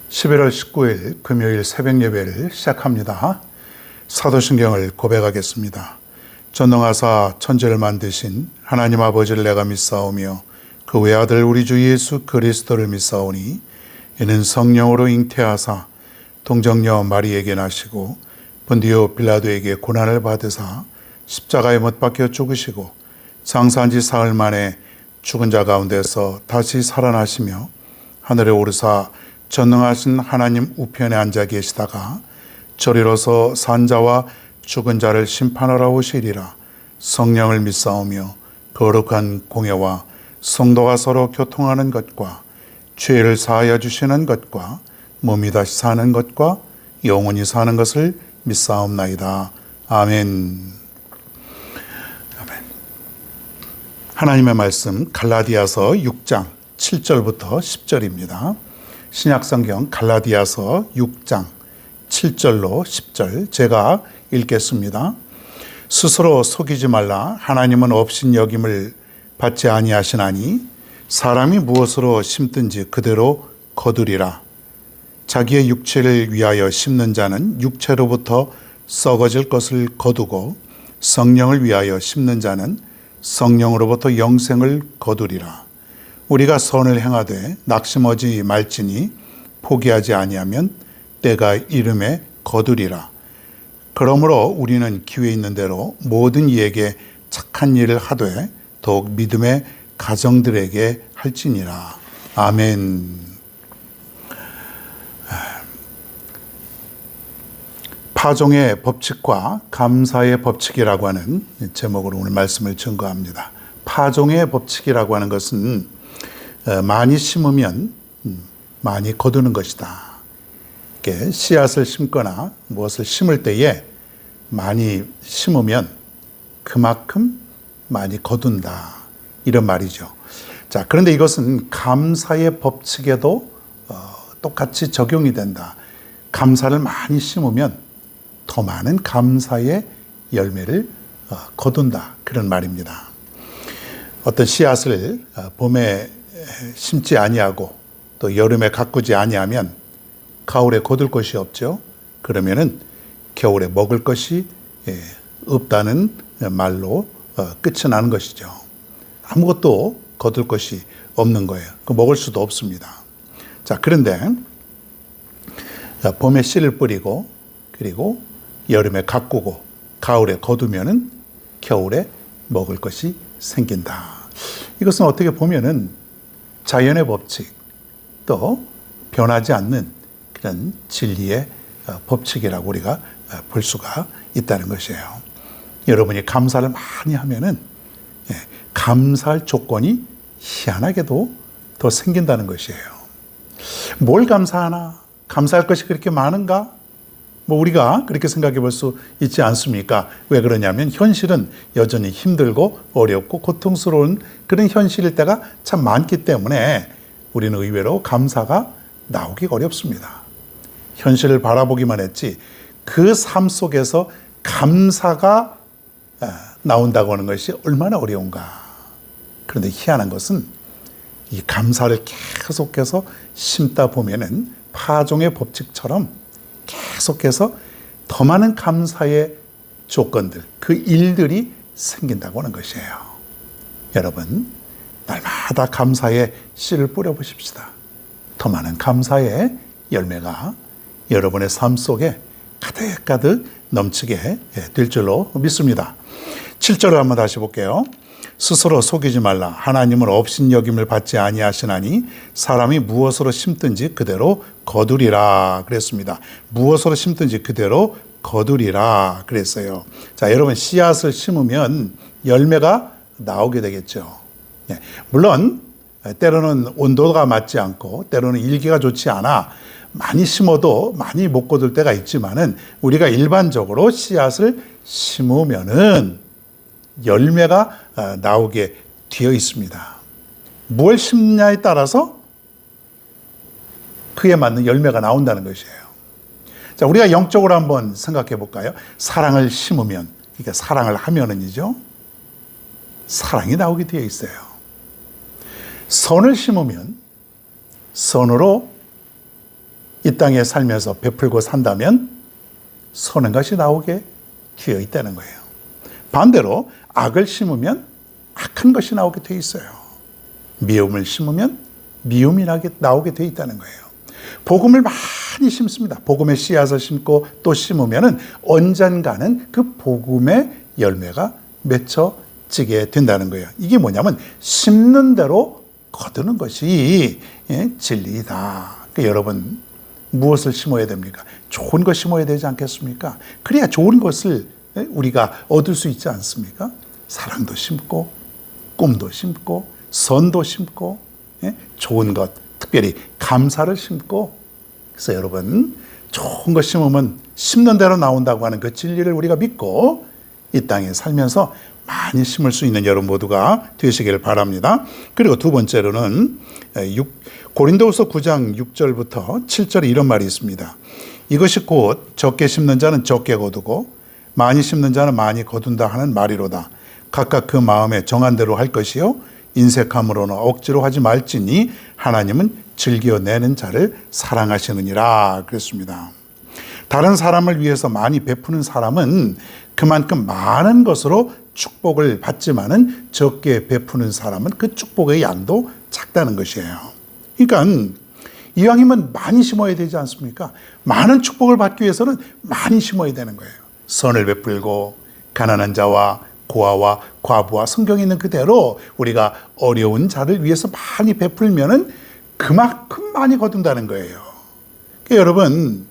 11월 19일 금요일 새벽 예배를 시작합니다. 사도신경을 고백하겠습니다. 전능하사 천지를 만드신 하나님 아버지를 내가 믿사오며 그 외아들 우리 주 예수 그리스도를 믿사오니 이는 성령으로 잉태하사 동정녀 마리에게 나시고 본디오 빌라도에게 고난을 받으사 십자가에 못 박혀 죽으시고 장사한 지 사흘 만에 죽은 자 가운데서 다시 살아나시며 하늘에 오르사 전능하신 하나님 우편에 앉아 계시다가 저리로서 산자와 죽은 자를 심판하러 오시리라. 성령을 믿사오며 거룩한 공예와 성도가 서로 교통하는 것과 죄를 사하여 주시는 것과 몸이 다시 사는 것과 영원히 사는 것을 믿사옵나이다. 아멘. 아멘. 하나님의 말씀 갈라디아서 6장 7절부터 10절입니다. 신약성경 갈라디아서 6장 7절로 10절 제가 읽겠습니다. 스스로 속이지 말라. 하나님은 업신여김을 받지 아니하시나니 사람이 무엇으로 심든지 그대로 거두리라. 자기의 육체를 위하여 심는 자는 육체로부터 썩어질 것을 거두고 성령을 위하여 심는 자는 성령으로부터 영생을 거두리라. 우리가 선을 행하되 낙심하지 말지니 포기하지 아니하면 때가 이름에 거두리라. 그러므로 우리는 기회 있는 대로 모든 이에게 착한 일을 하되 더욱 믿음의 가정들에게 할지니라. 아멘. 파종의 법칙과 감사의 법칙이라고 하는 제목으로 오늘 말씀을 증거합니다. 파종의 법칙이라고 하는 것은 많이 심으면 많이 거두는 것이다. 이렇게 씨앗을 심거나 무엇을 심을 때에 많이 심으면 그만큼 많이 거둔다. 이런 말이죠. 자, 그런데 이것은 감사의 법칙에도 똑같이 적용이 된다. 감사를 많이 심으면 더 많은 감사의 열매를 거둔다. 그런 말입니다. 어떤 씨앗을 봄에 심지 아니하고 또 여름에 가꾸지 아니하면 가을에 거둘 것이 없죠. 그러면은 겨울에 먹을 것이 없다는 말로 끝이 나는 것이죠. 아무것도 거둘 것이 없는 거예요. 먹을 수도 없습니다. 자, 그런데 봄에 씨를 뿌리고 그리고 여름에 가꾸고 가을에 거두면은 겨울에 먹을 것이 생긴다. 이것은 어떻게 보면은 자연의 법칙, 또 변하지 않는 그런 진리의 법칙이라고 우리가 볼 수가 있다는 것이에요. 여러분이 감사를 많이 하면은 감사할 조건이 희한하게도 더 생긴다는 것이에요. 뭘 감사하나? 감사할 것이 그렇게 많은가? 우리가 그렇게 생각해 볼 수 있지 않습니까? 왜 그러냐면 현실은 여전히 힘들고 어렵고 고통스러운 그런 현실일 때가 참 많기 때문에 우리는 의외로 감사가 나오기가 어렵습니다. 현실을 바라보기만 했지 그 삶 속에서 감사가 나온다고 하는 것이 얼마나 어려운가. 그런데 희한한 것은 이 감사를 계속해서 심다 보면은 파종의 법칙처럼 계속해서 더 많은 감사의 조건들, 그 일들이 생긴다고 하는 것이에요. 여러분, 날마다 감사의 씨를 뿌려보십시다. 더 많은 감사의 열매가 여러분의 삶 속에 가득가득 넘치게 될 줄로 믿습니다. 7절을 한번 다시 볼게요. 스스로 속이지 말라. 하나님은 업신여김을 받지 아니하시나니 사람이 무엇으로 심든지 그대로 거두리라 그랬습니다. 무엇으로 심든지 그대로 거두리라 그랬어요. 자, 여러분 씨앗을 심으면 열매가 나오게 되겠죠. 물론 때로는 온도가 맞지 않고 때로는 일기가 좋지 않아 많이 심어도 많이 못 거둘 때가 있지만은 우리가 일반적으로 씨앗을 심으면은 열매가 나오게 되어 있습니다. 무엇을 심냐에 따라서 그에 맞는 열매가 나온다는 것이에요. 자, 우리가 영적으로 한번 생각해 볼까요? 사랑을 심으면, 그러니까 사랑을 하면은이죠. 사랑이 나오게 되어 있어요. 선을 심으면 선으로 이 땅에 살면서 베풀고 산다면 선한 것이 나오게 되어 있다는 거예요. 반대로 악을 심으면 악한 것이 나오게 되어 있어요. 미움을 심으면 미움이 나오게 되어 있다는 거예요. 복음을 많이 심습니다. 복음의 씨앗을 심고 또 심으면 언젠가는 그 복음의 열매가 맺혀지게 된다는 거예요. 이게 뭐냐면 심는 대로 거두는 것이 진리이다. 그러니까 여러분 무엇을 심어야 됩니까? 좋은 것 심어야 되지 않겠습니까? 그래야 좋은 것을 우리가 얻을 수 있지 않습니까? 사랑도 심고 꿈도 심고 선도 심고 좋은 것, 특별히 감사를 심고, 그래서 여러분 좋은 것 심으면 심는 대로 나온다고 하는 그 진리를 우리가 믿고 이 땅에 살면서 많이 심을 수 있는 여러분 모두가 되시기를 바랍니다. 그리고 두 번째로는 고린도후서 9장 6절부터 7절에 이런 말이 있습니다. 이것이 곧 적게 심는 자는 적게 거두고 많이 심는 자는 많이 거둔다 하는 말이로다. 각각 그 마음에 정한 대로 할 것이요 인색함으로는 억지로 하지 말지니 하나님은 즐겨내는 자를 사랑하시느니라 그랬습니다. 다른 사람을 위해서 많이 베푸는 사람은 그만큼 많은 것으로 축복을 받지만은 적게 베푸는 사람은 그 축복의 양도 작다는 것이에요. 그러니까 이왕이면 많이 심어야 되지 않습니까? 많은 축복을 받기 위해서는 많이 심어야 되는 거예요. 선을 베풀고 가난한 자와 고아와 과부와 성경에 있는 그대로 우리가 어려운 자를 위해서 많이 베풀면은 그만큼 많이 거둔다는 거예요. 그러니까 여러분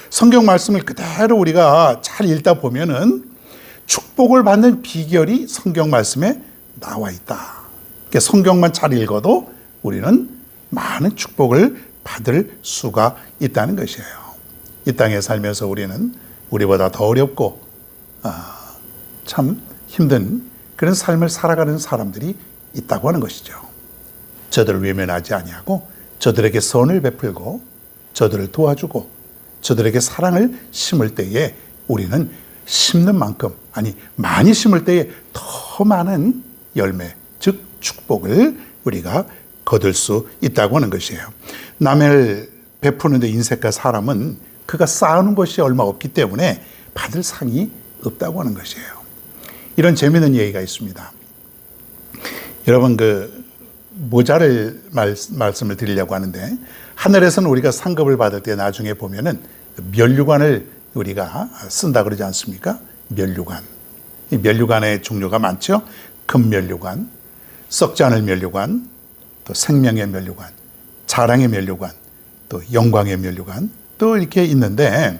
성경 말씀을 그대로 우리가 잘 읽다 보면은 축복을 받는 비결이 성경 말씀에 나와 있다. 그러니까 성경만 잘 읽어도 우리는 많은 축복을 받을 수가 있다는 것이에요. 이 땅에 살면서 우리는 우리보다 더 어렵고 참 힘든 그런 삶을 살아가는 사람들이 있다고 하는 것이죠. 저들을 외면하지 아니하고 저들에게 선을 베풀고 저들을 도와주고 저들에게 사랑을 심을 때에 우리는 심는 만큼, 아니 많이 심을 때에 더 많은 열매, 즉 축복을 우리가 거둘 수 있다고 하는 것이에요. 남을 베푸는데 인색한 사람은 그가 쌓아놓은 것이 얼마 없기 때문에 받을 상이 없다고 하는 것이에요. 이런 재미있는 얘기가 있습니다. 여러분 그 모자를 말씀을 드리려고 하는데 하늘에서는 우리가 상급을 받을 때 나중에 보면은 면류관을 우리가 쓴다 그러지 않습니까? 면류관. 이 면류관의 종류가 많죠. 금면류관, 썩지 않을 면류관, 또 생명의 면류관, 자랑의 면류관, 또 영광의 면류관, 또 이렇게 있는데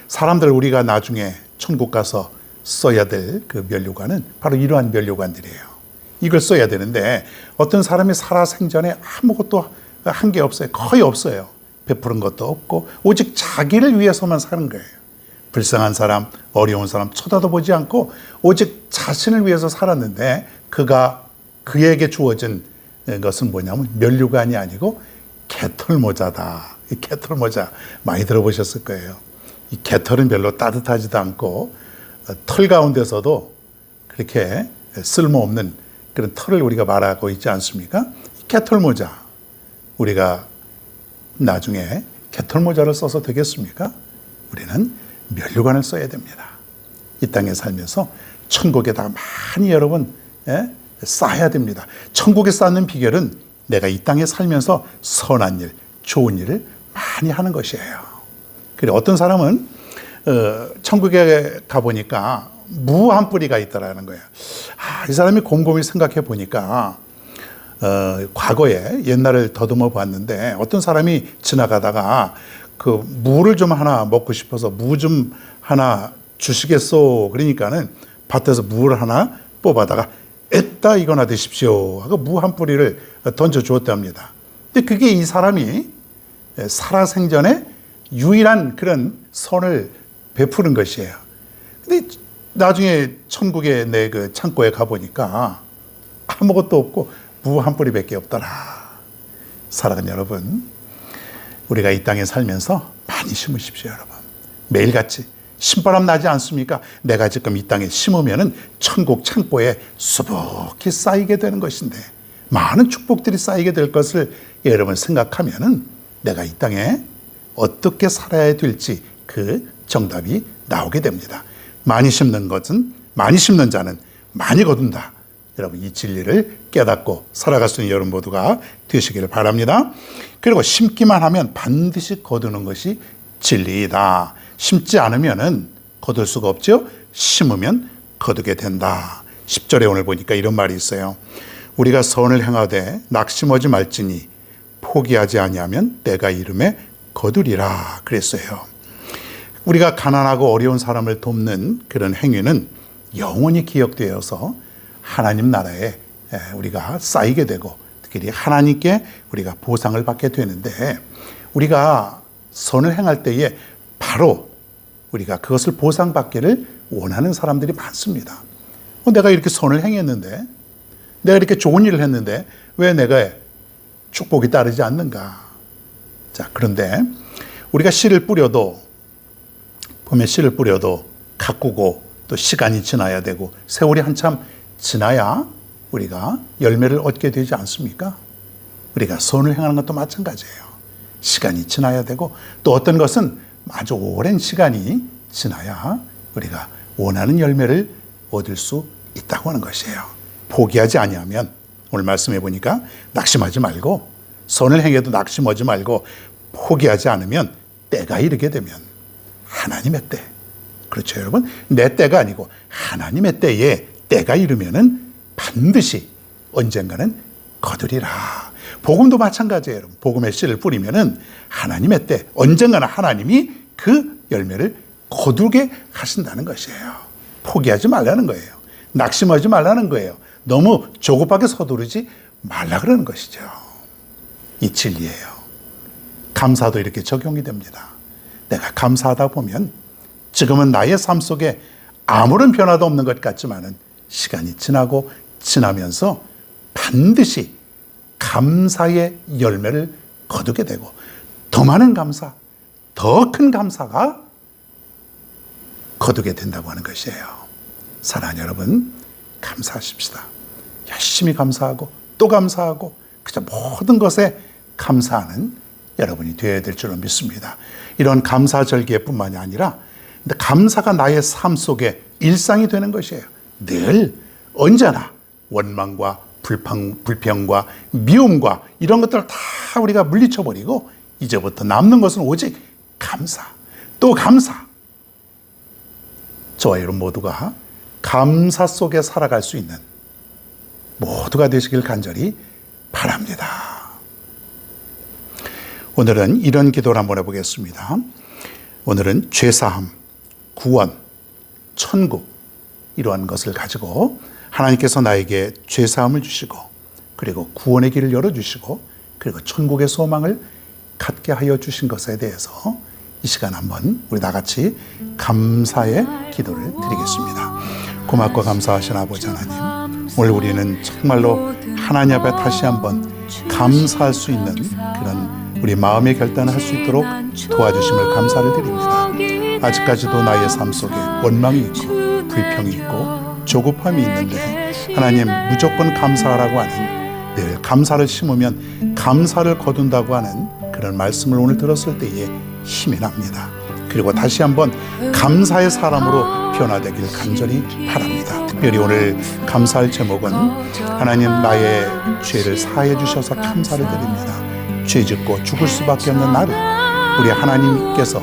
사람들 우리가 나중에 천국 가서 써야 될 그 면류관은 바로 이러한 면류관들이에요. 이걸 써야 되는데 어떤 사람이 살아생전에 아무것도 한 게 없어요. 거의 없어요. 베푸는 것도 없고 오직 자기를 위해서만 사는 거예요. 불쌍한 사람, 어려운 사람 쳐다도 보지 않고 오직 자신을 위해서 살았는데 그에게 주어진 것은 뭐냐면 면류관이 아니고 개털모자다. 이 개털모자 많이 들어보셨을 거예요. 이 개털은 별로 따뜻하지도 않고 털 가운데서도 그렇게 쓸모없는 그런 털을 우리가 말하고 있지 않습니까? 이 개털모자, 우리가 나중에 개털모자를 써서 되겠습니까? 우리는 면류관을 써야 됩니다. 이 땅에 살면서 천국에다가 많이 여러분 쌓아야 됩니다. 천국에 쌓는 비결은 내가 이 땅에 살면서 선한 일, 좋은 일을 많이 하는 것이에요. 그리고 어떤 사람은 천국에 가보니까 무 한 뿌리가 있더라는 거예요. 이 사람이 곰곰이 생각해 보니까 과거에 옛날을 더듬어 봤는데 어떤 사람이 지나가다가 그 무를 좀 하나 먹고 싶어서 무 좀 하나 주시겠소? 그러니까는 밭에서 무를 하나 뽑아다가 에따 이거나 드십시오 하고 무 한 뿌리를 던져 주었답니다. 근데 그게 이 사람이 살아생전에 유일한 그런 선을 베푸는 것이에요. 근데 나중에 천국의 내 그 창고에 가보니까 아무것도 없고 무 한 뿌리밖에 없더라. 사랑하는 여러분, 우리가 이 땅에 살면서 많이 심으십시오, 여러분. 매일같이 신바람 나지 않습니까? 내가 지금 이 땅에 심으면은 천국 창고에 수북히 쌓이게 되는 것인데 많은 축복들이 쌓이게 될 것을 여러분 생각하면은 내가 이 땅에 어떻게 살아야 될지 그 정답이 나오게 됩니다. 많이 심는 자는 많이 거둔다. 여러분 이 진리를 깨닫고 살아갈 수 있는 여러분 모두가 되시기를 바랍니다. 그리고 심기만 하면 반드시 거두는 것이 진리이다. 심지 않으면은 거둘 수가 없죠. 심으면 거두게 된다. 10절에 오늘 보니까 이런 말이 있어요. 우리가 선을 행하되 낙심하지 말지니 포기하지 아니하면 때가 이름에 거두리라 그랬어요. 우리가 가난하고 어려운 사람을 돕는 그런 행위는 영원히 기억되어서 하나님 나라에 우리가 쌓이게 되고 특히 하나님께 우리가 보상을 받게 되는데, 우리가 선을 행할 때에 바로 우리가 그것을 보상받기를 원하는 사람들이 많습니다. 내가 이렇게 선을 행했는데, 내가 이렇게 좋은 일을 했는데 왜 내가 축복이 따르지 않는가? 자, 그런데 우리가 씨를 뿌려도 가꾸고 또 시간이 지나야 되고 세월이 한참 지나야 우리가 열매를 얻게 되지 않습니까? 우리가 선을 행하는 것도 마찬가지예요. 시간이 지나야 되고 또 어떤 것은 아주 오랜 시간이 지나야 우리가 원하는 열매를 얻을 수 있다고 하는 것이에요. 포기하지 아니하면, 오늘 말씀해 보니까 낙심하지 말고, 선을 행해도 낙심하지 말고 포기하지 않으면 때가 이르게 되면 하나님의 때, 그렇죠 여러분? 내 때가 아니고 하나님의 때에 때가 이르면은 반드시 언젠가는 거두리라. 복음도 마찬가지예요 여러분. 복음의 씨를 뿌리면은 하나님의 때 언젠가는 하나님이 그 열매를 거두게 하신다는 것이에요. 포기하지 말라는 거예요. 낙심하지 말라는 거예요. 너무 조급하게 서두르지 말라 그러는 것이죠. 이 진리예요. 감사도 이렇게 적용이 됩니다. 내가 감사하다 보면 지금은 나의 삶 속에 아무런 변화도 없는 것 같지만은 시간이 지나면서 반드시 감사의 열매를 거두게 되고 더 많은 감사, 더 큰 감사가 거두게 된다고 하는 것이에요. 사랑하는 여러분, 감사하십시다. 열심히 감사하고 또 감사하고 그저 모든 것에 감사하는 여러분이 되어야 될 줄로 믿습니다. 이런 감사절기뿐만이 아니라 감사가 나의 삶 속에 일상이 되는 것이에요. 늘 언제나 원망과 불평과 미움과 이런 것들을 다 우리가 물리쳐버리고 이제부터 남는 것은 오직 감사, 또 감사. 저와 여러분 모두가 감사 속에 살아갈 수 있는 모두가 되시길 간절히 바랍니다. 오늘은 이런 기도를 한번 해보겠습니다. 오늘은 죄사함, 구원, 천국 이러한 것을 가지고 하나님께서 나에게 죄사함을 주시고 그리고 구원의 길을 열어주시고 그리고 천국의 소망을 갖게 하여 주신 것에 대해서 이 시간 한번 우리 다 같이 감사의 기도를 드리겠습니다. 고맙고 감사하신 아버지 하나님, 오늘 우리는 정말로 하나님 앞에 다시 한번 감사할 수 있는 그런 우리 마음의 결단을 할 수 있도록 도와주심을 감사를 드립니다. 아직까지도 나의 삶 속에 원망이 있고 불평이 있고 조급함이 있는데 하나님 무조건 감사하라고 하는, 늘 감사를 심으면 감사를 거둔다고 하는 그런 말씀을 오늘 들었을 때에 힘이 납니다. 그리고 다시 한번 감사의 사람으로 변화되길 간절히 바랍니다. 특별히 오늘 감사할 제목은 하나님 나의 죄를 사해 주셔서 감사를 드립니다. 죄 짓고 죽을 수밖에 없는 나를 우리 하나님께서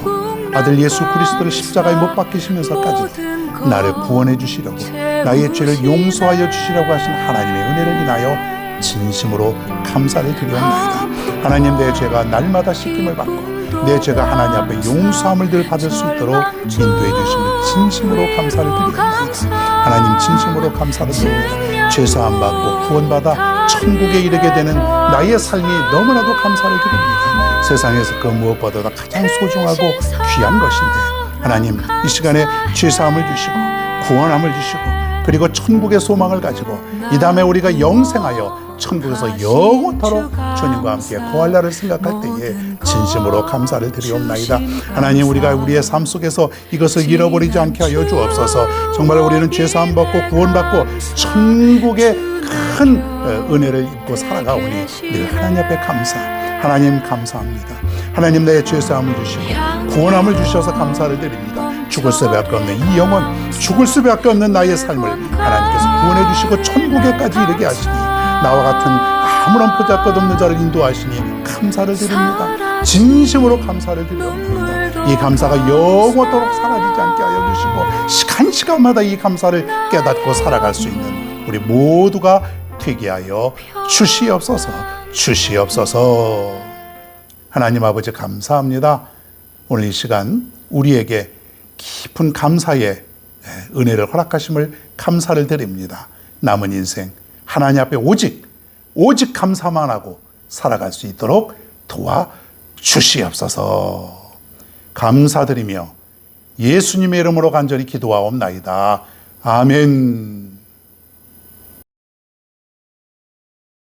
아들 예수 그리스도를 십자가에 못 박히시면서까지도 나를 구원해 주시려고 나의 죄를 용서하여 주시라고 하신 하나님의 은혜를 인하여 진심으로 감사를 드리옵나이다. 하나님, 내 죄가 날마다 씻김을 받고 내 죄가 하나님 앞에 용서함을 늘 받을 수 있도록 인도해 주시면 진심으로 감사를 드립니다. 하나님, 진심으로 감사를 드립니다. 죄사함 받고 구원받아 천국에 이르게 되는 나의 삶이 너무나도 감사를 드립니다. 세상에서 그 무엇보다도 가장 소중하고 귀한 것인데 하나님, 이 시간에 죄사함을 주시고 구원함을 주시고 그리고 천국의 소망을 가지고 이 다음에 우리가 영생하여 천국에서 영원토록 주님과 함께 거할 날을 생각할 때에 진심으로 감사를 드리옵나이다. 하나님, 우리가 우리의 삶 속에서 이것을 잃어버리지 않게 하여 주옵소서. 정말 우리는 죄사함 받고 구원받고 천국의 큰 은혜를 입고 살아가오니 늘 하나님 앞에 감사, 하나님 감사합니다. 하나님 내 죄사함을 주시고 구원함을 주셔서 감사를 드립니다. 죽을 수밖에 없는 이 영혼, 죽을 수밖에 없는 나의 삶을 하나님께서 구원해 주시고 천국에까지 이르게 하시니 나와 같은 아무런 보잘것없는 자를 인도하시니 감사를 드립니다. 진심으로 감사를 드립니다. 이 감사가 영원토록 사라지지 않게 하여 주시고 시간마다 이 감사를 깨닫고 살아갈 수 있는 우리 모두가 되게 하여 주시옵소서. 하나님 아버지 감사합니다. 오늘 이 시간 우리에게 깊은 감사의 은혜를 허락하심을 감사를 드립니다. 남은 인생 하나님 앞에 오직 감사만 하고 살아갈 수 있도록 도와주시옵소서. 감사드리며 예수님의 이름으로 간절히 기도하옵나이다. 아멘.